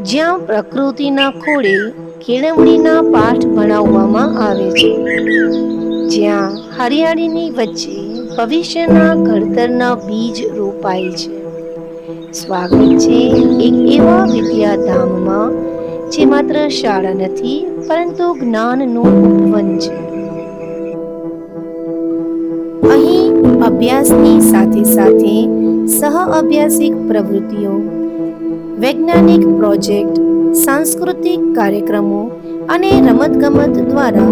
જ્યાં પ્રકૃતિના ખોળે કેળવણીના પાઠ ભણાવવામાં આવે છે, જ્યાં હરિયાળીની વચ્ચે ભવિષ્યના ઘડતરના બીજ રોપાય છે. સ્વાગત છે એક એવા વિદ્યાધામમાં જે માત્ર શાળા નથી, પરંતુ જ્ઞાનનું ઉપવન છે. અહીં અભ્યાસની સાથે સાથે સહ-અભ્યાસિક પ્રવૃત્તિઓ, વૈજ્ઞાનિક પ્રોજેક્ટ, સાંસ્કૃતિક કાર્યક્રમો અને રમતગમત દ્વારા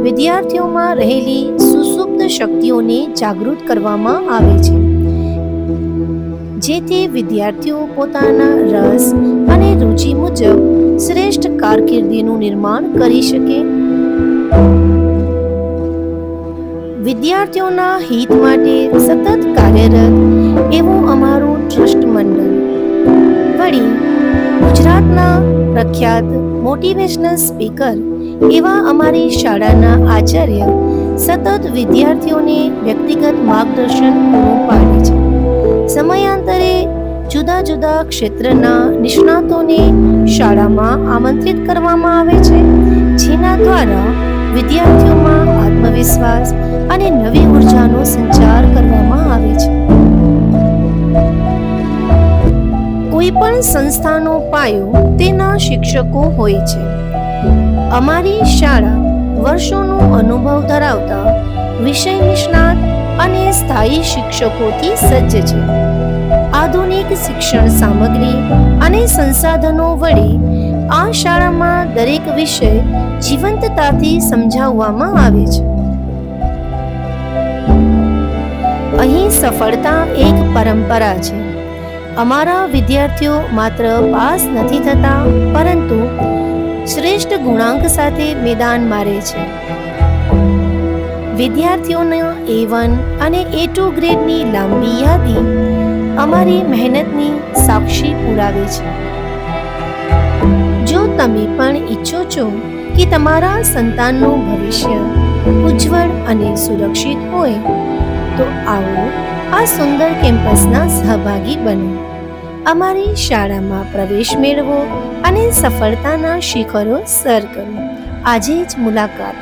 વિદ્યાર્થીઓમાં રહેલી સુસુપ્ત શક્તિઓને જાગૃત કરવામાં આવે છે, જેથી વિદ્યાર્થીઓ પોતાના રસ અને રુચિ મુજબ શ્રેષ્ઠ કારકિર્દીનું નિર્માણ કરી શકે. વિદ્યાર્થીઓના હિત માટે સતત કાર્યરત એવું અમારું ટ્રસ્ટ મંડળ. વળી ગુજરાતના પ્રખ્યાત મોટિવેશનલ સ્પીકર એવા અમારી શાળાના આચાર્ય સતત વિદ્યાર્થીઓને વ્યક્તિગત માર્ગદર્શન પૂરું પાડે છે. સમયાંતરે જુદા જુદા ક્ષેત્રના નિષ્ણાતોને શાળામાં આમંત્રિત કરવામાં આવે છે, જેના દ્વારા વિદ્યાર્થીઓમાં આત્મવિશ્વાસ અને નવી ઉર્જાનો સંચાર કરવામાં આવે છે. કોઈ પણ સંસ્થાનો પાયો તેના શિક્ષકો હોય છે. અમારી શાળા વર્ષોનો અનુભવ ધરાવતા વિષય નિષ્ણાત અને સ્થાયી શિક્ષકોથી સજ્જ છે. આધુનિક શિક્ષણ સામગ્રી અને સંસાધનો વડે આ શાળામાં દરેક વિષય જીવંતતાથી સમજાવવામાં આવે છે. અહીં સફળતા એક પરંપરા છે. અમારા વિદ્યાર્થીઓ માત્ર પાસ નથી થતા, પરંતુ શ્રેષ્ઠ ગુણાંક સાથે મેદાન મારે છે. વિદ્યાર્થીઓના A1 અને A2 ગ્રેડની લાંબી યાદી અમારી મહેનતની સાક્ષી પુરાવે છે. જો તમે પણ ઈચ્છો છો કે તમારા સંતાનનું ભવિષ્ય ઉજ્જવળ અને સુરક્ષિત હોય, તો આવો આ સુંદર કેમ્પસના સહભાગી બનો. અમારી શાળામાં પ્રવેશ મેળવો અને સફળતાના શિખરો સર કરો. આજે જ મુલાકાત